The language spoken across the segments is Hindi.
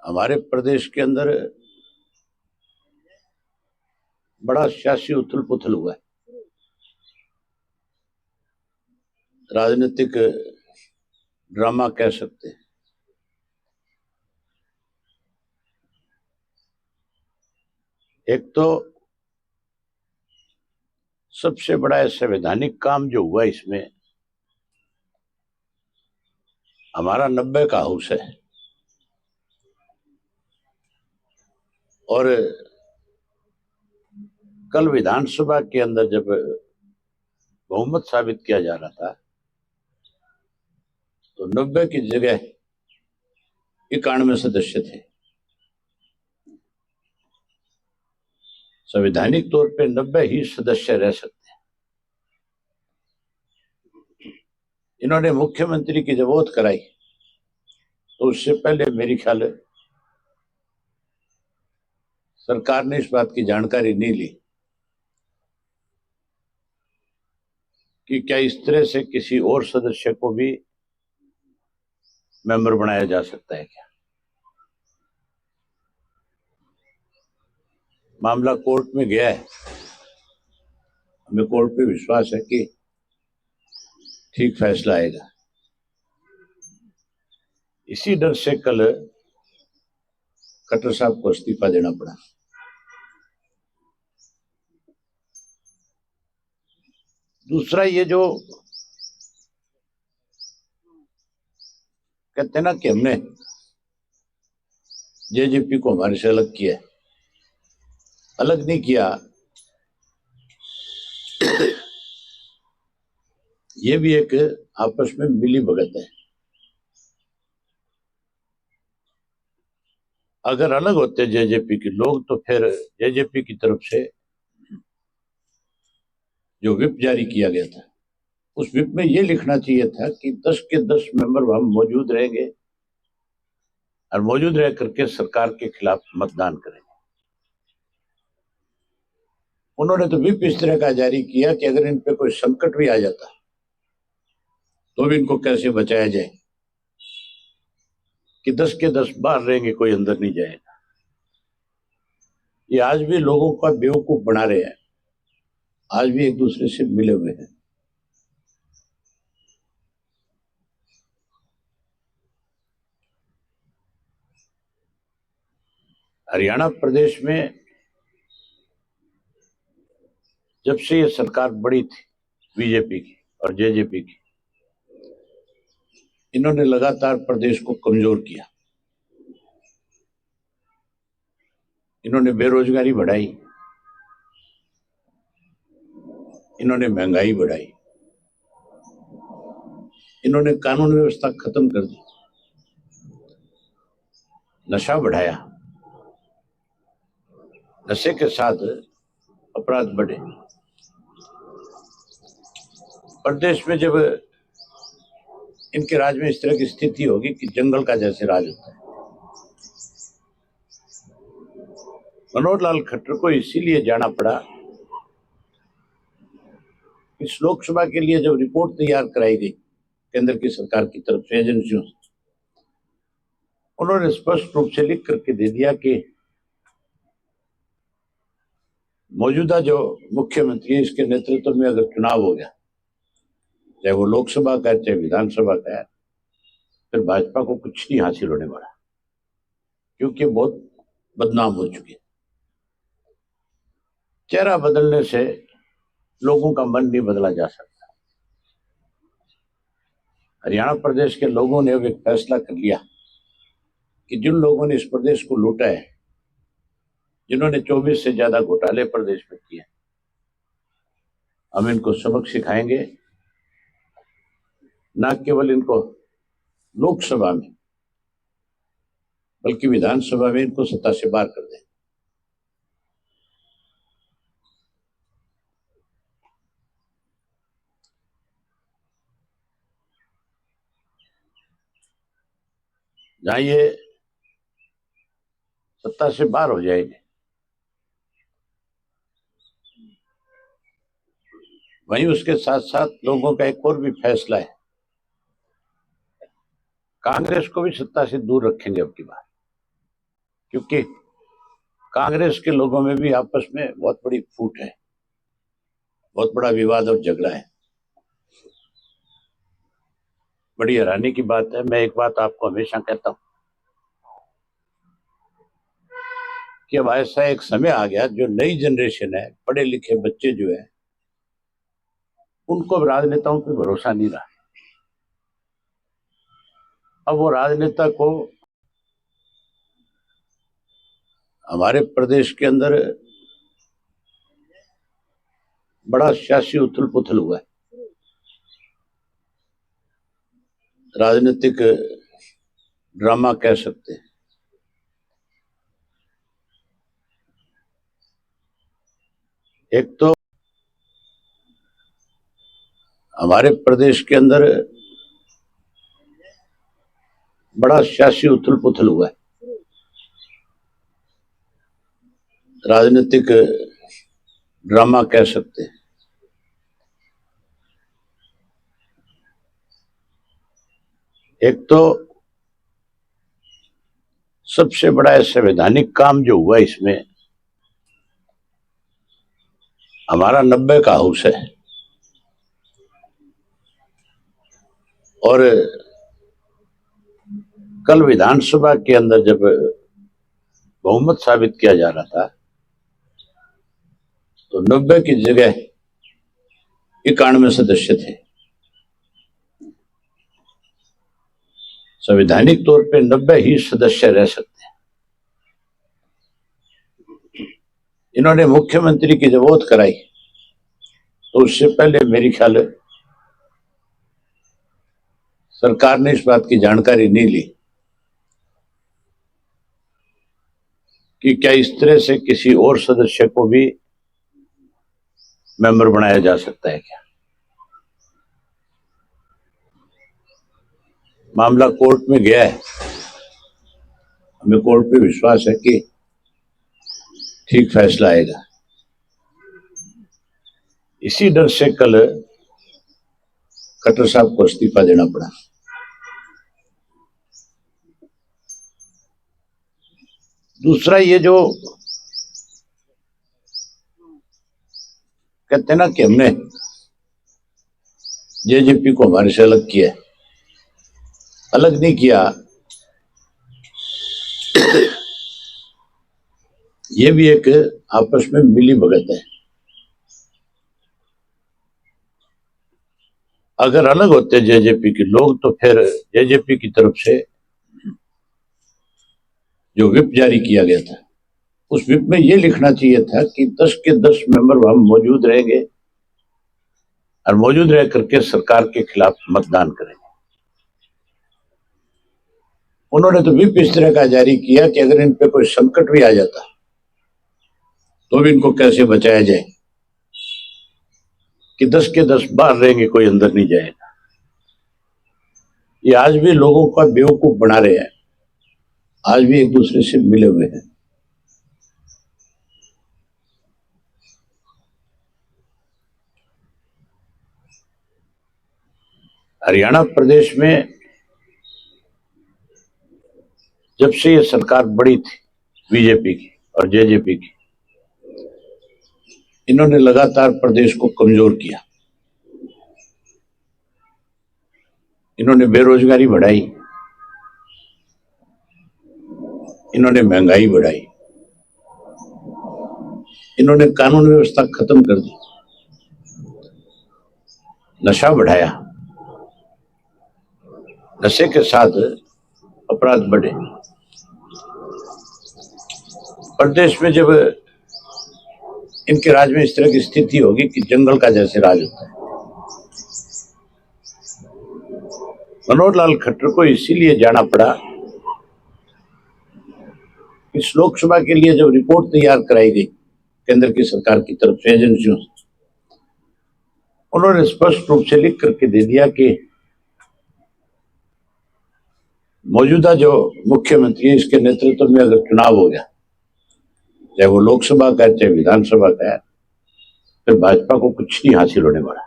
हमारे प्रदेश के अंदर बड़ा सियासी उथल पुथल हुआ है। राजनीतिक ड्रामा कह सकते हैं। एक तो सबसे बड़ा संवैधानिक काम जो हुआ इसमें, हमारा 90 का हाउस है और कल विधानसभा के अंदर जब बहुमत साबित किया जा रहा था तो 90 की जगह 91 सदस्य थे। संवैधानिक तौर पे 90 ही सदस्य रह सकते हैं। इन्होंने मुख्यमंत्री की जब ओथ कराई तो उससे पहले मेरी ख्याल सरकार ने इस बात की जानकारी नहीं ली कि क्या इस तरह से किसी और सदस्य को भी मेंबर बनाया जा सकता है। क्या मामला कोर्ट में गया है। हमें कोर्ट पे विश्वास है कि ठीक फैसला आएगा। इसी डर से कल खट्टर साहब को इस्तीफा देना पड़ा। दूसरा, ये जो कहते हैं ना कि हमने जेजेपी को हमारे से अलग किया, अलग नहीं किया। ये भी एक आपस में मिली भगत है। अगर अलग होते जेजेपी के लोग तो फिर जेजेपी की तरफ से जो विप जारी किया गया था उस विप में ये लिखना चाहिए था कि 10 के 10 मेंबर हम मौजूद रहेंगे और मौजूद रह करके सरकार के खिलाफ मतदान करेंगे। उन्होंने तो विप इस तरह का जारी किया कि अगर इन पे कोई संकट भी आ जाता तो भी इनको कैसे बचाया जाए, कि 10 के 10 बाहर रहेंगे, कोई अंदर नहीं जाएगा। ये आज भी लोगों का बेवकूफ बना रहे हैं, आज भी एक दूसरे से मिले हुए हैं। हरियाणा प्रदेश में जब से ये सरकार बड़ी थी बीजेपी की और जेजेपी की, इन्होंने लगातार प्रदेश को कमजोर किया। इन्होंने बेरोजगारी बढ़ाई, इन्होंने महंगाई बढ़ाई, इन्होंने कानून व्यवस्था खत्म कर दी, नशा बढ़ाया, नशे के साथ अपराध बढ़े। प्रदेश में जब इनके राज में इस तरह की स्थिति होगी कि जंगल का जैसे राज होता है। मनोहर लाल खट्टर को इसीलिए जाना पड़ा। इस लोकसभा के लिए जब रिपोर्ट तैयार कराई गई केंद्र की सरकार की तरफ से एजेंसियों से, उन्होंने स्पष्ट रूप से लिख करके दे दिया कि मौजूदा जो मुख्यमंत्री है इसके नेतृत्व में अगर चुनाव हो गया, चाहे वो लोकसभा का है चाहे विधानसभा का है, फिर भाजपा को कुछ नहीं हासिल होने वाला, क्योंकि बहुत बदनाम हो चुकी है। चेहरा बदलने से लोगों का मन नहीं बदला जा सकता। हरियाणा प्रदेश के लोगों ने अब एक फैसला कर लिया कि जिन लोगों ने इस प्रदेश को लूटा है, जिन्होंने 24 से ज्यादा घोटाले प्रदेश में किए, हम इनको सबक सिखाएंगे। न केवल इनको लोकसभा में बल्कि विधानसभा में इनको सत्ता से बाहर कर दें। जहां ये सत्ता से बाहर हो जाएंगे, वहीं उसके साथ साथ लोगों का एक और भी फैसला है, कांग्रेस को भी सत्ता से दूर रखेंगे अब की बार। क्योंकि कांग्रेस के लोगों में भी आपस में बहुत बड़ी फूट है, बहुत बड़ा विवाद और झगड़ा है। बड़ी हैरानी की बात है, मैं एक बात आपको हमेशा कहता हूं कि अब ऐसा एक समय आ गया, जो नई जनरेशन है, पढ़े लिखे बच्चे जो है, उनको अब राजनेताओं पे भरोसा नहीं रहा। अब वो राजनेता को हमारे प्रदेश के अंदर बड़ा सियासी उथल पुथल हुआ है, राजनीतिक ड्रामा कह सकते हैं। एक तो हमारे प्रदेश के अंदर बड़ा सियासी उथल पुथल हुआ है, राजनीतिक ड्रामा कह सकते हैं। एक तो सबसे बड़ा संवैधानिक काम जो हुआ इसमें, हमारा 90 का हाउस है और कल विधानसभा के अंदर जब बहुमत साबित किया जा रहा था तो 90 की जगह 91 सदस्य थे। संवैधानिक तौर पे 90 ही सदस्य रह सकते हैं। इन्होंने मुख्यमंत्री की जब वोट कराई तो उससे पहले मेरी ख्याल सरकार ने इस बात की जानकारी नहीं ली कि क्या इस तरह से किसी और सदस्य को भी मेंबर बनाया जा सकता है क्या। मामला कोर्ट में गया है, हमें कोर्ट पे विश्वास है कि ठीक फैसला आएगा। इसी डर से कल खट्टर साहब को इस्तीफा देना पड़ा। दूसरा, ये जो कहते हैं ना कि हमने जेजेपी को हमारे से अलग किया, अलग नहीं किया, ये भी एक आपस में मिली भगत है। अगर अलग होते जेजेपी के लोग तो फिर जेजेपी की तरफ से जो विप जारी किया गया था, उस विप में ये लिखना चाहिए था कि 10 के 10 मेंबर हम मौजूद रहेंगे और मौजूद रह करके सरकार के खिलाफ मतदान करेंगे। उन्होंने तो विप इस तरह का जारी किया कि अगर इन पे कोई संकट भी आ जाता तो भी इनको कैसे बचाया जाए, कि 10 के 10 बाहर रहेंगे, कोई अंदर नहीं जाएगा। ये आज भी लोगों का बेवकूफ बना रहे हैं, आज भी एक दूसरे से मिले हुए हैं। हरियाणा प्रदेश में जब से ये सरकार बड़ी थी बीजेपी की और जेजेपी की, इन्होंने लगातार प्रदेश को कमजोर किया। इन्होंने बेरोजगारी बढ़ाई, इन्होंने महंगाई बढ़ाई, इन्होंने कानून व्यवस्था खत्म कर दी, नशा बढ़ाया, नशे के साथ अपराध बढ़े। प्रदेश में जब इनके राज में इस तरह की स्थिति होगी कि जंगल का जैसे राज होता है। मनोहर लाल खट्टर को इसीलिए जाना पड़ा, इस लोकसभा के लिए जब रिपोर्ट तैयार कराई गई केंद्र की सरकार की तरफ से एजेंसियों से, उन्होंने स्पष्ट रूप से लिख करके दे दिया कि मौजूदा जो मुख्यमंत्री है, इसके नेतृत्व में अगर चुनाव हो गया, चाहे वो लोकसभा का चाहे विधानसभा का है, फिर भाजपा को कुछ नहीं हासिल होने वाला,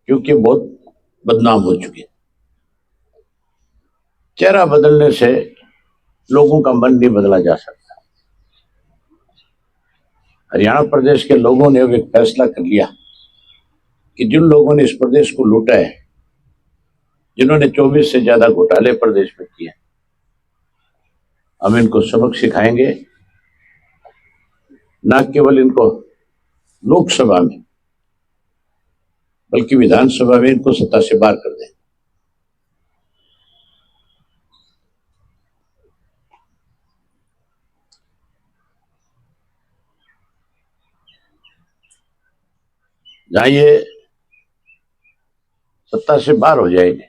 क्योंकि बहुत बदनाम हो चुके। चेहरा बदलने से लोगों का मन नहीं बदला जा सकता। हरियाणा प्रदेश के लोगों ने अब एक फैसला कर लिया कि जिन लोगों ने इस प्रदेश को लूटा है, जिन्होंने 24 से ज्यादा घोटाले प्रदेश में किए, हम इनको सबक सिखाएंगे। न केवल इनको लोकसभा में बल्कि विधानसभा में इनको सत्ता से बाहर कर दें। जहां ये सत्ता से बाहर हो जाएंगे,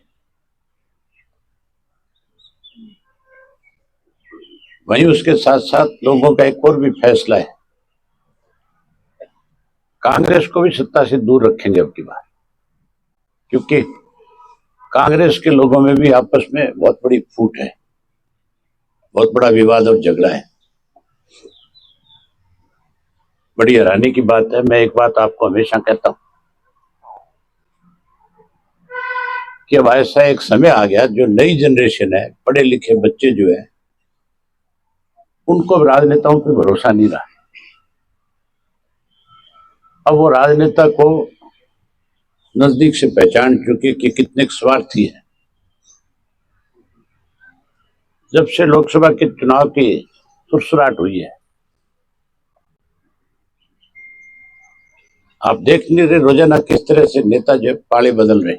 वहीं उसके साथ साथ लोगों का एक और भी फैसला है, कांग्रेस को भी सत्ता से दूर रखेंगे अब की बार, क्योंकि कांग्रेस के लोगों में भी आपस में बहुत बड़ी फूट है, बहुत बड़ा विवाद और झगड़ा है। बड़ी हैरानी की बात है, मैं एक बात आपको हमेशा कहता हूं कि अब ऐसा एक समय आ गया, जो नई जनरेशन है, पढ़े लिखे बच्चे जो है, उनको राजनेताओं पर भरोसा नहीं रहा। अब वो राजनेता को नजदीक से पहचान चुके कि कितने स्वार्थी है। जब से लोकसभा के चुनाव की सुरसुराहट हुई है, आप देख नहीं रहे रोजाना किस तरह से नेता जो पाले बदल रहे।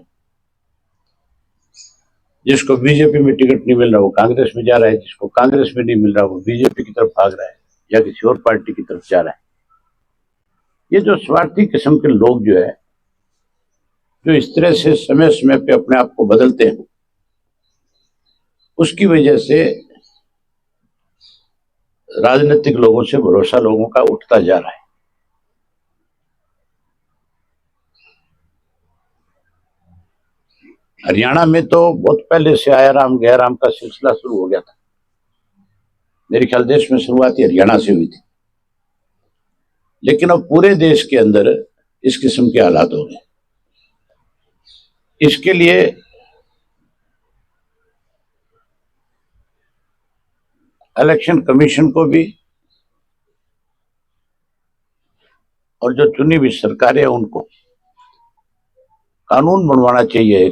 जिसको बीजेपी में टिकट नहीं मिल रहा वो कांग्रेस में जा रहा है, जिसको कांग्रेस में नहीं मिल रहा वो बीजेपी की तरफ भाग रहा है या किसी और पार्टी की तरफ जा रहा है। ये जो स्वार्थी किस्म के लोग जो है, जो इस तरह से समय समय पे अपने आप को बदलते हैं, उसकी वजह से राजनीतिक लोगों से भरोसा लोगों का उठता जा रहा है। हरियाणा में तो बहुत पहले से आया राम गया राम का सिलसिला शुरू हो गया था। मेरे ख्याल देश में शुरुआत ही हरियाणा से हुई थी, लेकिन अब पूरे देश के अंदर इस किस्म के हालात हो गए। इसके लिए इलेक्शन कमीशन को भी और जो चुनी हुई सरकारें हैं उनको कानून बनवाना चाहिए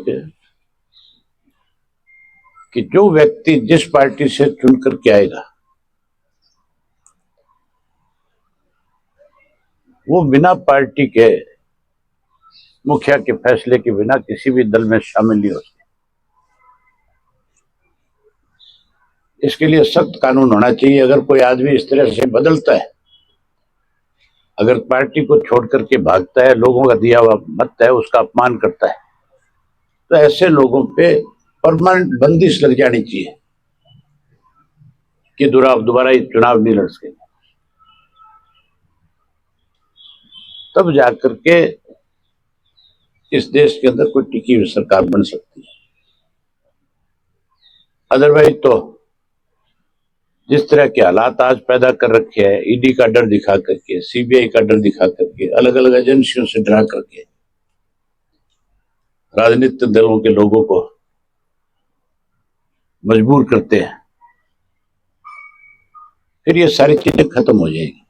कि जो व्यक्ति जिस पार्टी से चुन करके आएगा वो बिना पार्टी के मुखिया के फैसले के बिना किसी भी दल में शामिल नहीं हो सकते। इसके लिए सख्त कानून होना चाहिए। अगर कोई आदमी इस तरह से बदलता है, अगर पार्टी को छोड़ करके भागता है, लोगों का दिया हुआ मत है उसका अपमान करता है, तो ऐसे लोगों पे परमानेंट बंदिश लग जानी चाहिए कि दोबारा ये चुनाव नहीं लड़ सकेंगे। तब जाकर के इस देश के अंदर कोई टिकी हुई सरकार बन सकती है। अदरवाइज तो जिस तरह के हालात आज पैदा कर रखे हैं, ईडी का डर दिखा करके, सीबीआई का डर दिखा करके, अलग अलग एजेंसियों से डरा करके राजनीतिक दलों के लोगों को मजबूर करते हैं, फिर ये सारी चीजें खत्म हो जाएगी।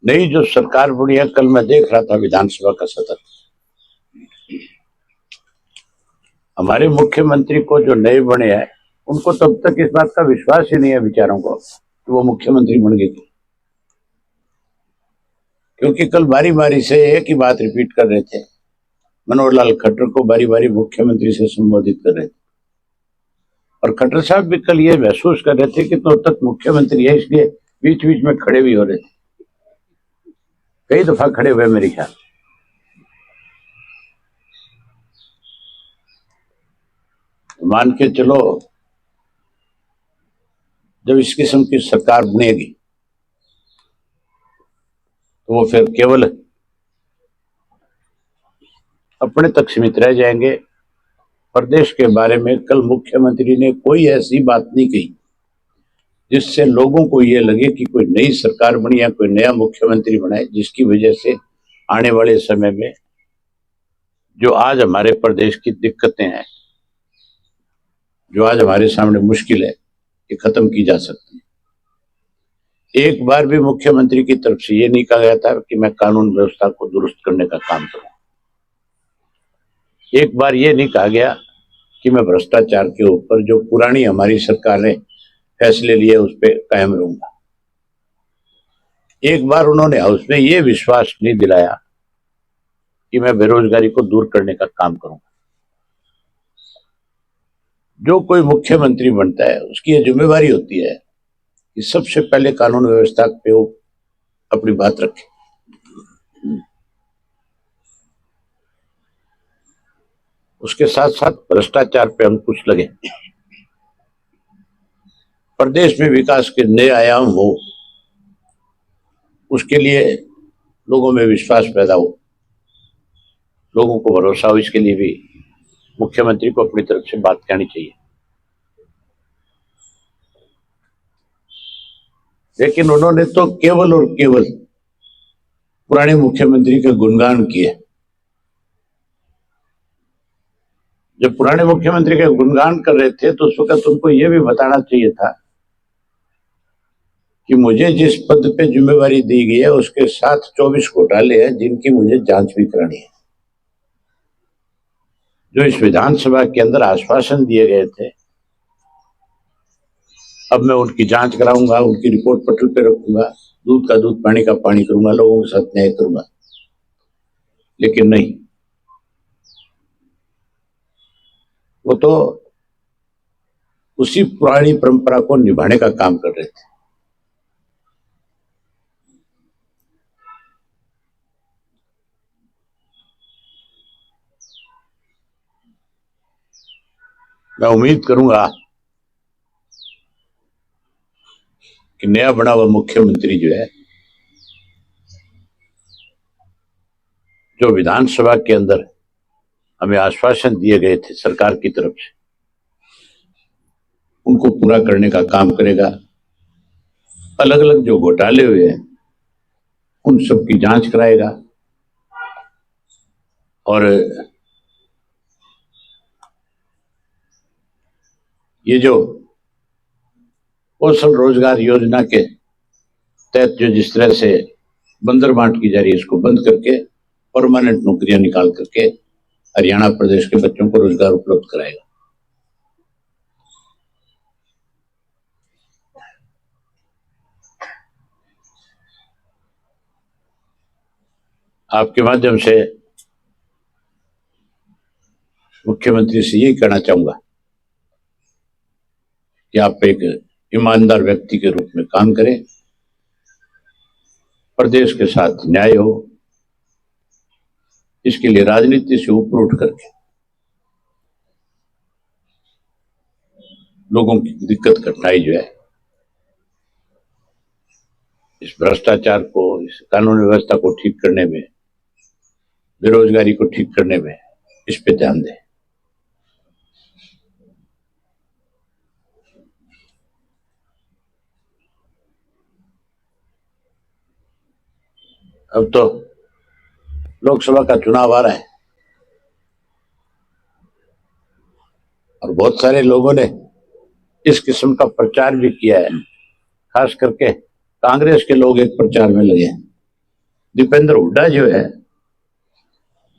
नई जो सरकार बनी है, कल मैं देख रहा था विधानसभा का सत्र, हमारे मुख्यमंत्री को जो नए बने हैं उनको तब तक इस बात का विश्वास ही नहीं है बेचारों को कि वो मुख्यमंत्री बन गए, क्योंकि कल बारी बारी से एक ही बात रिपीट कर रहे थे। मनोहर लाल खट्टर को बारी बारी मुख्यमंत्री से संबोधित कर रहे थे, और खट्टर साहब भी कल ये महसूस कर रहे थे कि तो तक मुख्यमंत्री है, इसलिए बीच बीच में खड़े भी हो रहे थे, कई दफा खड़े हुए मेरे ख्याल। मान के चलो जब इस किस्म की सरकार बनेगी तो वो फिर केवल अपने तक सीमित रह जाएंगे। प्रदेश के बारे में कल मुख्यमंत्री ने कोई ऐसी बात नहीं कही जिससे लोगों को ये लगे कि कोई नई सरकार बनी या कोई नया मुख्यमंत्री बना है, जिसकी वजह से आने वाले समय में जो आज हमारे प्रदेश की दिक्कतें हैं, जो आज हमारे सामने मुश्किल है, ये खत्म की जा सकती है। एक बार भी मुख्यमंत्री की तरफ से ये नहीं कहा गया था कि मैं कानून व्यवस्था को दुरुस्त करने का काम करूं। एक बार ये नहीं कहा गया कि मैं भ्रष्टाचार के ऊपर जो पुरानी हमारी सरकार ने फैसले लिए उस पर कायम रहूंगा। एक बार उन्होंने हाउस में ये विश्वास नहीं दिलाया कि मैं बेरोजगारी को दूर करने का काम करूंगा। जो कोई मुख्यमंत्री बनता है उसकी ये जिम्मेवारी होती है कि सबसे पहले कानून व्यवस्था पे वो अपनी बात रखे। उसके साथ साथ भ्रष्टाचार पे अंकुश लगे, प्रदेश में विकास के नए आयाम हो, उसके लिए लोगों में विश्वास पैदा हो, लोगों को भरोसा हो, इसके लिए भी मुख्यमंत्री को अपनी तरफ से बात कहनी चाहिए। लेकिन उन्होंने तो केवल और केवल पुराने मुख्यमंत्री के गुणगान किए। जब पुराने मुख्यमंत्री के गुणगान कर रहे थे तो उस वक्त उनको यह भी बताना चाहिए था कि मुझे जिस पद पे जिम्मेवारी दी गई है उसके साथ 24 घोटाले हैं जिनकी मुझे जांच भी करानी है। जो इस विधानसभा के अंदर आश्वासन दिए गए थे, अब मैं उनकी जांच कराऊंगा, उनकी रिपोर्ट पटल पे रखूंगा, दूध का दूध पानी का पानी करूंगा, लोगों के साथ न्याय करूंगा। लेकिन नहीं, वो तो उसी पुरानी परंपरा को निभाने का काम कर रहे थे। मैं उम्मीद करूंगा कि नया बना हुआ मुख्यमंत्री जो है, जो विधानसभा के अंदर हमें आश्वासन दिए गए थे सरकार की तरफ से, उनको पूरा करने का काम करेगा। अलग अलग जो घोटाले हुए हैं उन सब की जांच कराएगा और ये जो कौशल रोजगार योजना के तहत जो जिस तरह से बंदर बांट की जा रही है, इसको बंद करके परमानेंट नौकरियां निकाल करके हरियाणा प्रदेश के बच्चों को रोजगार उपलब्ध कराएगा। आपके माध्यम से मुख्यमंत्री से यही कहना चाहूंगा कि आप एक ईमानदार व्यक्ति के रूप में काम करें, प्रदेश के साथ न्याय हो, इसके लिए राजनीति से ऊपर उठ करके लोगों की दिक्कत कठिनाई जो है, इस भ्रष्टाचार को, इस कानून व्यवस्था को ठीक करने में, बेरोजगारी को ठीक करने में, इस पे ध्यान दें। अब तो लोकसभा का चुनाव आ रहा है और बहुत सारे लोगों ने इस किस्म का प्रचार भी किया है। खास करके कांग्रेस के लोग एक प्रचार में लगे हैं। दीपेंद्र हुड्डा जो है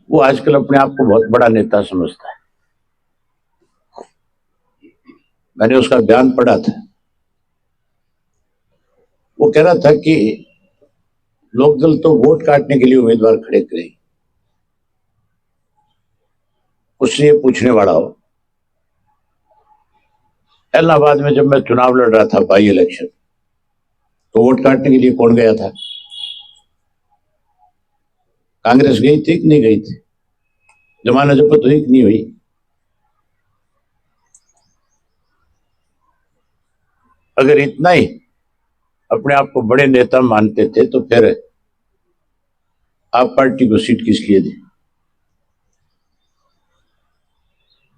वो आजकल अपने आप को बहुत बड़ा नेता समझता है। मैंने उसका बयान पढ़ा था, वो कह रहा था कि लोकदल तो वोट काटने के लिए उम्मीदवार खड़े करेगी। उससे ये पूछने वाला हो, इलाहाबाद में जब मैं चुनाव लड़ रहा था, बाई इलेक्शन, तो वोट काटने के लिए कौन गया था? कांग्रेस गई थी कि नहीं गई थी? जमाना जपत हुई कि नहीं हुई? अगर इतना ही अपने आप को बड़े नेता मानते थे तो फिर आप पार्टी को सीट किस लिए दी?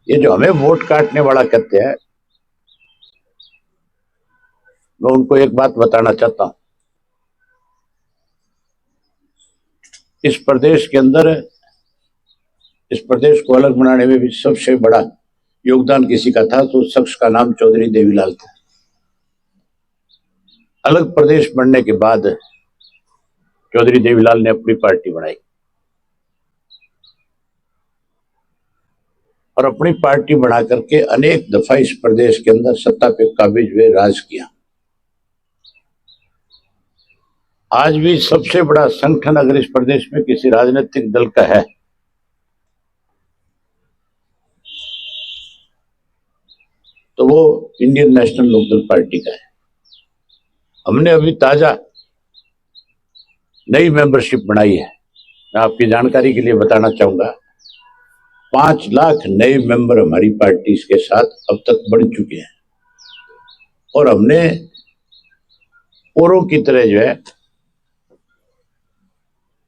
ये जो हमें वोट काटने वाला कहते हैं, मैं उनको एक बात बताना चाहता हूं, इस प्रदेश के अंदर, इस प्रदेश को अलग बनाने में भी सबसे बड़ा योगदान किसी का था तो उस शख्स का नाम चौधरी देवीलाल था। अलग प्रदेश बनने के बाद चौधरी देवीलाल ने अपनी पार्टी बनाई और अपनी पार्टी बना करके अनेक दफा इस प्रदेश के अंदर सत्ता पे काबिज हुए, राज किया। आज भी सबसे बड़ा संगठन अगर इस प्रदेश में किसी राजनीतिक दल का है तो वो इंडियन नेशनल लोकदल पार्टी का है। हमने अभी ताजा नई मेंबरशिप बनाई है। मैं आपकी जानकारी के लिए बताना चाहूंगा, 5 लाख नए मेंबर हमारी पार्टी के साथ अब तक बढ़ चुके हैं और हमने औरों की तरह जो है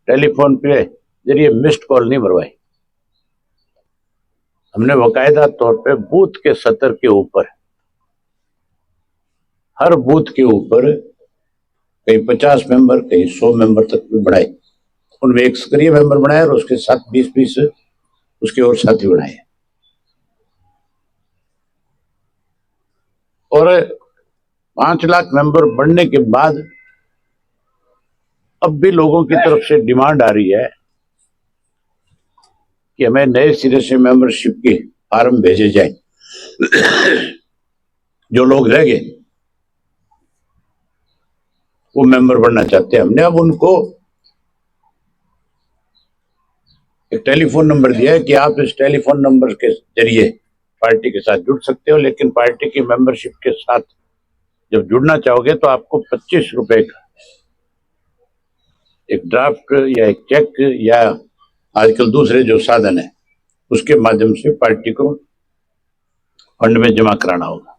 टेलीफोन पे जरिए मिस्ड कॉल नहीं मरवाई। हमने बाकायदा तौर पे बूथ के सतर के ऊपर, हर बूथ के ऊपर कहीं 50 मेंबर, कहीं 100 मेंबर तक भी बढ़ाए। उनमें एक सक्रिय मेंबर बनाए और उसके साथ 20-20 उसके और साथी बनाए। और 5 लाख मेंबर बढ़ने के बाद अब भी लोगों की तरफ से डिमांड आ रही है कि हमें नए सिरे से मेंबरशिप के फॉर्म भेजे जाए। जो लोग रह गए वो मेंबर बनना चाहते हैं। हमने अब उनको एक टेलीफोन नंबर दिया है कि आप इस टेलीफोन नंबर के जरिए पार्टी के साथ जुड़ सकते हो, लेकिन पार्टी की मेंबरशिप के साथ जब जुड़ना चाहोगे तो आपको 25 रुपए का एक ड्राफ्ट या एक चेक या आजकल दूसरे जो साधन है उसके माध्यम से पार्टी को फंड में जमा कराना होगा।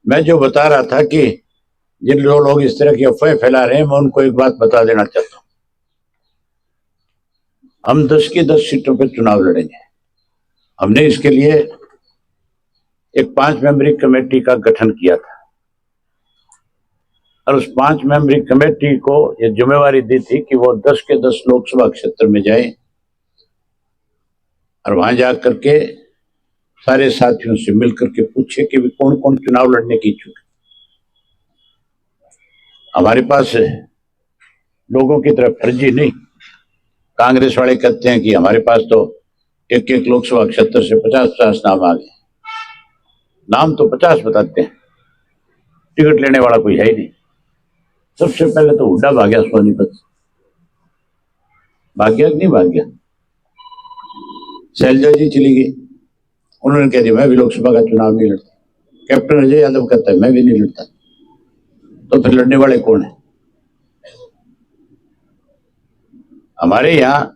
मैं जो बता रहा था कि जिन लोग इस तरह की अफवाहें फैला रहे हैं, मैं उनको एक बात बता देना चाहता हूं, हम 10 की 10 सीटों पर चुनाव लड़ेंगे। हमने इसके लिए एक 5 मेंबरी कमेटी का गठन किया था और उस 5 मेंबरी कमेटी को यह जिम्मेवारी दी थी कि वो 10 के 10 लोकसभा क्षेत्र में जाए और वहां जाकर के सारे साथियों से मिलकर के पूछे कि भी कौन कौन चुनाव लड़ने की इच्छुक है। हमारे पास लोगों की तरफ फर्जी नहीं। कांग्रेस वाले कहते हैं कि हमारे पास तो एक एक लोकसभा क्षेत्र से 50-50 नाम आ गए। नाम तो 50 बताते हैं, टिकट लेने वाला कोई है ही नहीं। सबसे पहले तो हुड्डा भाग गया, सोनीपत भाग गया, नहीं भाग गया। शैलजा जी चली गई, उन्होंने कह दिया मैं भी लोकसभा का चुनाव नहीं लड़ता। कैप्टन अजय यादव कहता है मैं भी नहीं लड़ता। तो फिर लड़ने वाले कौन है? हमारे यहाँ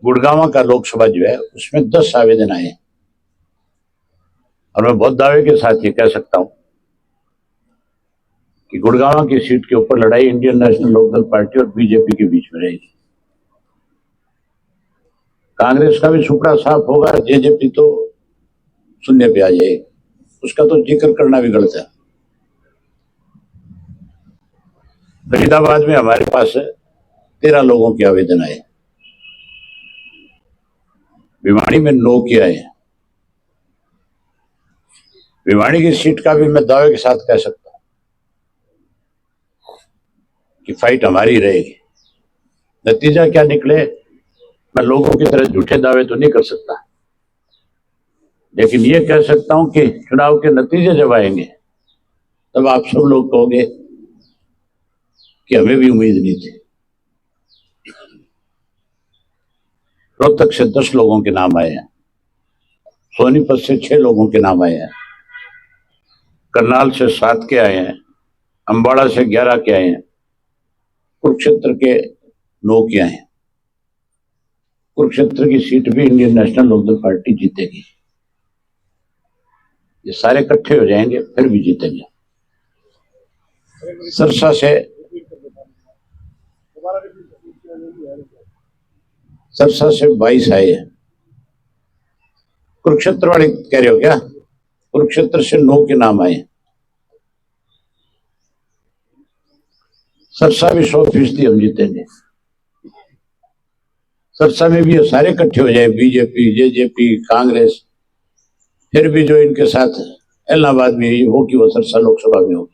गुड़गांव का लोकसभा जो है उसमें 10 आवेदन आए और मैं बहुत दावे के साथ ये कह सकता हूं कि गुड़गांव की सीट के ऊपर लड़ाई इंडियन नेशनल लोकदल पार्टी और बीजेपी के बीच में रहेगी। कांग्रेस का भी सुपड़ा साफ होगा, जेजेपी तो शून्य पे आ जाएगी, उसका तो जिक्र करना भी गलत है। फरीदाबाद में हमारे पास 13 लोगों के आवेदन आए, भिवाड़ी में 9 के आए। भिवाड़ी की सीट का भी मैं दावे के साथ कह सकता हूं कि फाइट हमारी रहेगी। नतीजा क्या निकले, मैं लोगों की तरह झूठे दावे तो नहीं कर सकता, लेकिन ये कह सकता हूं कि चुनाव के नतीजे जब आएंगे तब आप सब लोग कहोगे कि हमें भी उम्मीद नहीं थी। रोहतक से 10 लोगों के नाम आए हैं, सोनीपत से 6 लोगों के नाम आए हैं, करनाल से 7 के आए हैं, अंबाड़ा से 11 के आए हैं, कुरुक्षेत्र के 9 के आए हैं। कुरुक्षेत्र की सीट भी इंडियन नेशनल लोकदल पार्टी जीतेगी। ये सारे इकट्ठे हो जाएंगे फिर भी जीतेंगे। सरसा से 22 आए हैं, कुरुक्षेत्र वाले कह रहे हो क्या? कुरुक्षेत्र से 9 के नाम आए। सरसा भी 100% हम जीतेंगे। सरसा में भी ये सारे इकट्ठे हो जाए, बीजेपी, जेजेपी, कांग्रेस, फिर भी जो इनके साथ इलाहाबाद में हो कि वो सरसा लोकसभा में हो।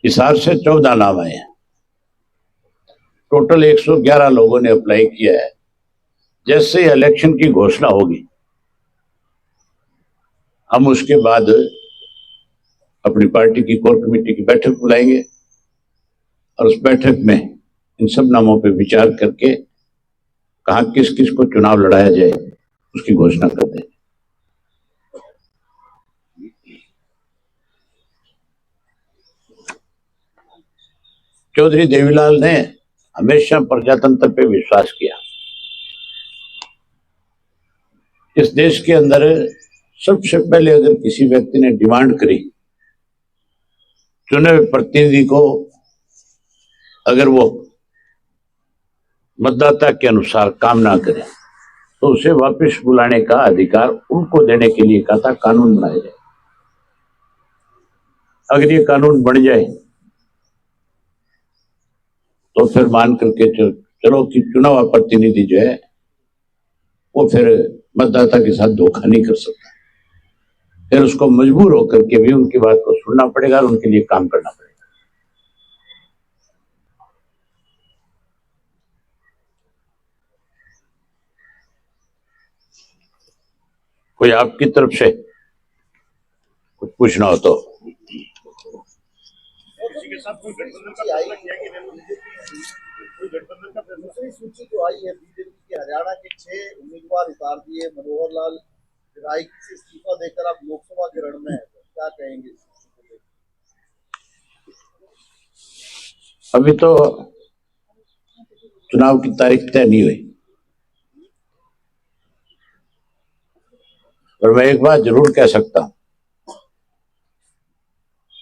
हिसार से 14 नाम आए हैं। टोटल 111 लोगों ने अप्लाई किया है। जैसे इलेक्शन की घोषणा होगी, हम उसके बाद अपनी पार्टी की कोर कमेटी की बैठक बुलाएंगे और उस बैठक में इन सब नामों पर विचार करके कहां किस किस को चुनाव लड़ाया जाए उसकी घोषणा कर देंगे। चौधरी देवीलाल ने हमेशा प्रजातंत्र पे विश्वास किया। इस देश के अंदर सबसे पहले अगर किसी व्यक्ति ने डिमांड करी चुने हुए प्रतिनिधि को, अगर वो मतदाता के अनुसार काम ना करे तो उसे वापस बुलाने का अधिकार उनको देने के लिए कहा था कानून बनाया जाए। अगर ये कानून बन जाए तो फिर मान करके चलो कि चुनाव प्रतिनिधि जो है वो फिर मतदाता के साथ धोखा नहीं कर सकता। फिर उसको मजबूर होकर के भी उनकी बात को सुनना पड़ेगा और उनके लिए काम करना पड़ेगा। कोई आपकी तरफ से कुछ पूछना हो तो। दूसरी सूची जो आई है बीजेपी के, हरियाणा के 6 उम्मीदवार उतार दिए। मनोहर लाल रायकी से इस्तीफा देकर आप लोकसभा के रण में है, तो क्या कहेंगे? अभी तो चुनाव की तारीख तय नहीं हुई, पर मैं एक बात जरूर कह सकता हूं,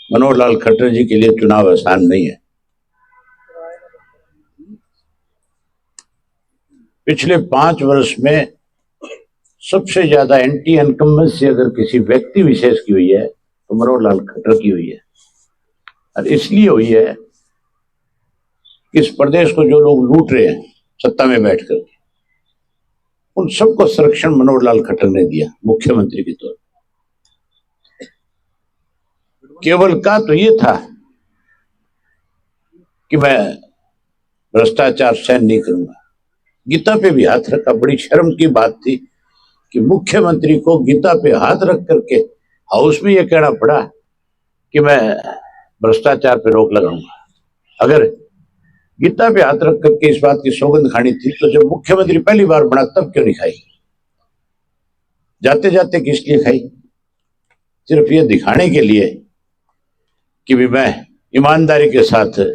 मनोहर लाल खट्टर जी के लिए चुनाव आसान नहीं है। पिछले 5 वर्ष में सबसे ज्यादा एंटी इनकम्बेंसी अगर किसी व्यक्ति विशेष की हुई है तो मनोहर लाल खट्टर की हुई है। और इसलिए हुई है कि इस प्रदेश को जो लोग लूट रहे हैं सत्ता में बैठकर, उन सबको संरक्षण मनोहर लाल खट्टर ने दिया मुख्यमंत्री के तौर पर। केवल का तो ये था कि मैं भ्रष्टाचार सहन नहीं करूंगा। गीता पे भी हाथ रखा। बड़ी शर्म की बात थी कि मुख्यमंत्री को गीता पे हाथ रख करके हाउस में यह कहना पड़ा कि मैं भ्रष्टाचार पे रोक लगाऊंगा। अगर गीता पे हाथ रख करके इस बात की सौगंध खानी थी तो जब मुख्यमंत्री पहली बार बना तब क्यों नहीं खाई? जाते जाते किस लिए खाई? सिर्फ ये दिखाने के लिए कि भी मैं ईमानदारी के साथ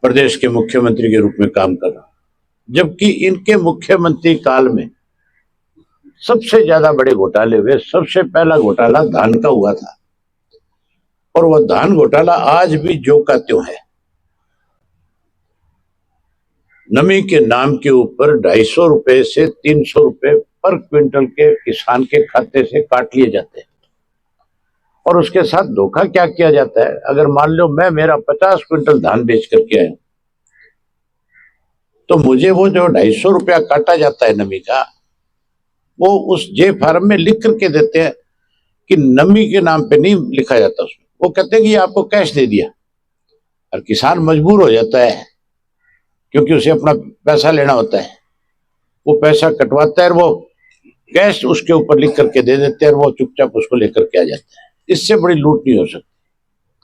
प्रदेश के मुख्यमंत्री के रूप में काम कर रहा हूं। जबकि इनके मुख्यमंत्री काल में सबसे ज्यादा बड़े घोटाले हुए। सबसे पहला घोटाला धान का हुआ था और वह धान घोटाला आज भी ज्यों का त्यों है। नमी के नाम के ऊपर 250 रुपए से 300 रुपए पर क्विंटल के किसान के खाते से काट लिए जाते हैं। और उसके साथ धोखा क्या किया जाता है? अगर मान लो मैं मेरा 50 क्विंटल धान बेच करके आया तो मुझे वो जो 250 रुपया काटा जाता है नमी का, वो उस जे फार्म में लिख करके देते हैं कि नमी के नाम पे नहीं लिखा जाता उसमें। वो कहते हैं कि ये आपको कैश दे दिया। और किसान मजबूर हो जाता है क्योंकि उसे अपना पैसा लेना होता है। वो पैसा कटवाता है और वो कैश उसके ऊपर लिख करके दे देते हैं और वो चुपचाप उसको लेकर के आ जाता है। इससे बड़ी लूट नहीं हो सकती।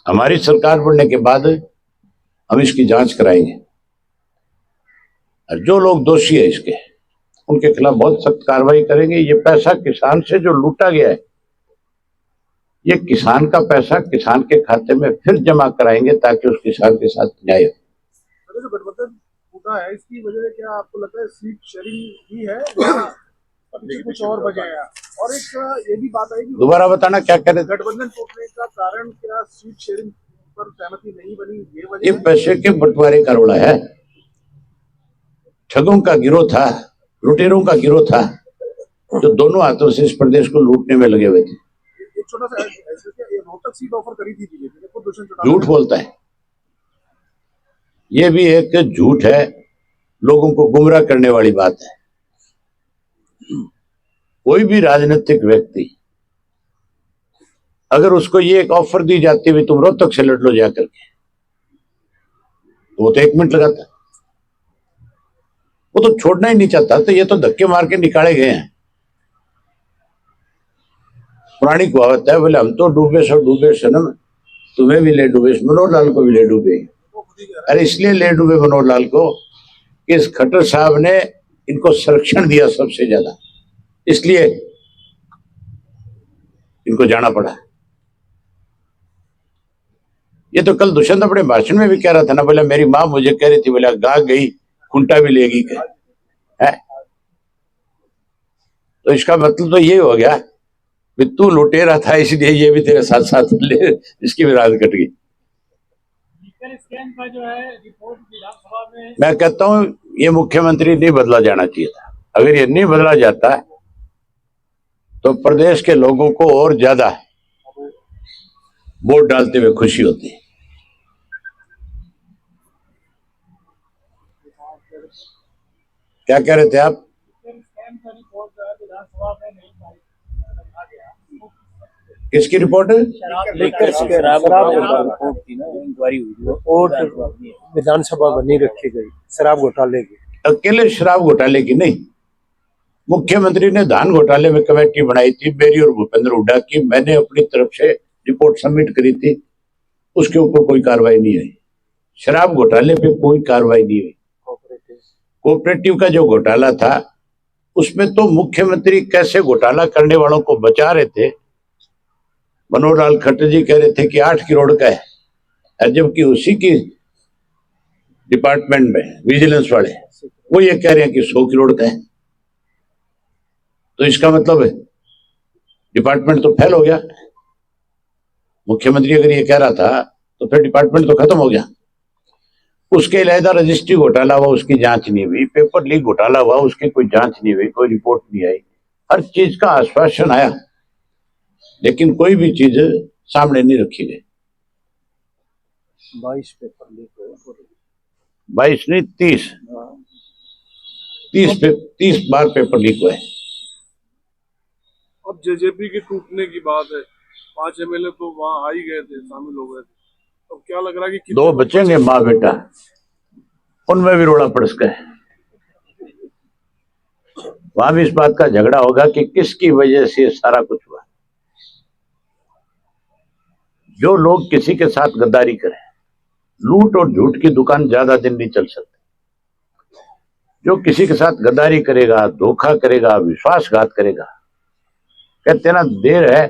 हमारी सरकार बनने के बाद हम इसकी जांच कराएंगे और जो लोग दोषी है इसके, उनके खिलाफ बहुत सख्त कार्रवाई करेंगे। ये पैसा किसान से जो लूटा गया है, ये किसान का पैसा किसान के खाते में फिर जमा कराएंगे ताकि उस किसान के साथ न्याय हो। जो गठबंधन टूटा है, इसकी वजह क्या आपको लगता है? सीट शेयरिंग ही है या कुछ और वजह है? और एक ये भी बात है कि दोबारा बताना क्या कह रहे थे? गठबंधन टूटने का कारण क्या सीट शेयरिंग पर सहमति नहीं बनी, ये ये वजह? पैसे के बंटवारे का रोड़ा है। ठगों का गिरोह था, लुटेरों का गिरोह था, जो दोनों हाथों से इस प्रदेश को लूटने में लगे हुए थे। एक छोटा सा ये रोहतक सीट ऑफर करी थी बीजेपी ने, खुद दुष्यंत चौटाला झूठ बोलता है, ये भी एक झूठ है, लोगों को गुमराह करने वाली बात है। कोई भी राजनीतिक व्यक्ति अगर उसको ये एक ऑफर दी जाती है तुम रोहतक से लड़ लो जाकर के, तो वो तो 1 मिनट लगाता, वो तो छोड़ना ही नहीं चाहता, तो ये तो धक्के मार के निकाले गए हैं। पुरानी कहावत है, बोले हम तो डूबे सो डूबे सनम, तुम्हें भी ले डूबे, मनोहर लाल को भी ले डूबे। अरे इसलिए ले डूबे मनोहर लाल को कि इस खट्टर साहब ने इनको संरक्षण दिया सबसे ज्यादा, इसलिए इनको जाना पड़ा। ये तो कल दुष्यंत अपने भाषण में भी कह रहा था ना, बोला मेरी माँ मुझे कह रही थी, बोला गा गई खुंटा भी लेगी क्या है। तो इसका मतलब तो ये हो गया कि तू लुटेरा था, इसलिए ये भी तेरे साथ साथ ले, इसकी भी रात कट गई। का जो है रिपोर्ट विधानसभा में, मैं कहता हूं ये मुख्यमंत्री नहीं बदला जाना चाहिए था। अगर ये नहीं बदला जाता तो प्रदेश के लोगों को और ज्यादा वोट डालते हुए खुशी होती। क्या कह रहे थे आप? स्कैम का रिपोर्ट जो है विधानसभा में नहीं रखा गया। किसकी रिपोर्ट है? शराब रिपोर्ट थी ना, इंक्वायरी हुई और विधानसभा में नहीं रखी गई शराब घोटाले की। अकेले शराब घोटाले की नहीं, मुख्यमंत्री ने धान घोटाले में कमेटी बनाई थी, मेरी और भूपेंद्र हुड्डा की। मैंने अपनी तरफ से रिपोर्ट सबमिट करी थी, उसके ऊपर कोई कार्रवाई नहीं हुई। शराब घोटाले पे कोई कार्रवाई नहीं हुई। कोऑपरेटिव का जो घोटाला था उसमें तो मुख्यमंत्री कैसे घोटाला करने वालों को बचा रहे थे। मनोहर लाल खट्टर जी कह रहे थे कि 8 करोड़ का है, जबकि उसी की डिपार्टमेंट में विजिलेंस वाले वो ये कह रहे हैं कि 100 करोड़ का है। तो इसका मतलब है डिपार्टमेंट तो फेल हो गया। मुख्यमंत्री अगर ये कह रहा था तो फिर डिपार्टमेंट तो खत्म हो गया। उसके अलहदा रजिस्ट्री घोटाला हुआ, उसकी जांच नहीं हुई। पेपर लीक घोटाला हुआ, उसकी कोई जांच नहीं हुई, कोई रिपोर्ट नहीं आई। हर चीज का आश्वासन आया, लेकिन कोई भी चीज सामने नहीं रखी गई। 22 पेपर लीक हुए, 22 नहीं 30 बार पेपर लीक हुए। अब जेजेपी के टूटने की बात है, 5 एमएलए तो वहां आ ही गए थे, शामिल हो गए थे। अब क्या लग रहा है कि 2 बचेंगे माँ बेटा, उनमें भी रोड़ा पड़स गए। वहां भी इस बात का झगड़ा होगा कि किसकी वजह से सारा कुछ हुआ। जो लोग किसी के साथ गद्दारी करें, लूट और झूठ की दुकान ज्यादा दिन नहीं चल सकती। जो किसी के साथ गद्दारी करेगा, धोखा करेगा, विश्वासघात करेगा, कहते ना देर है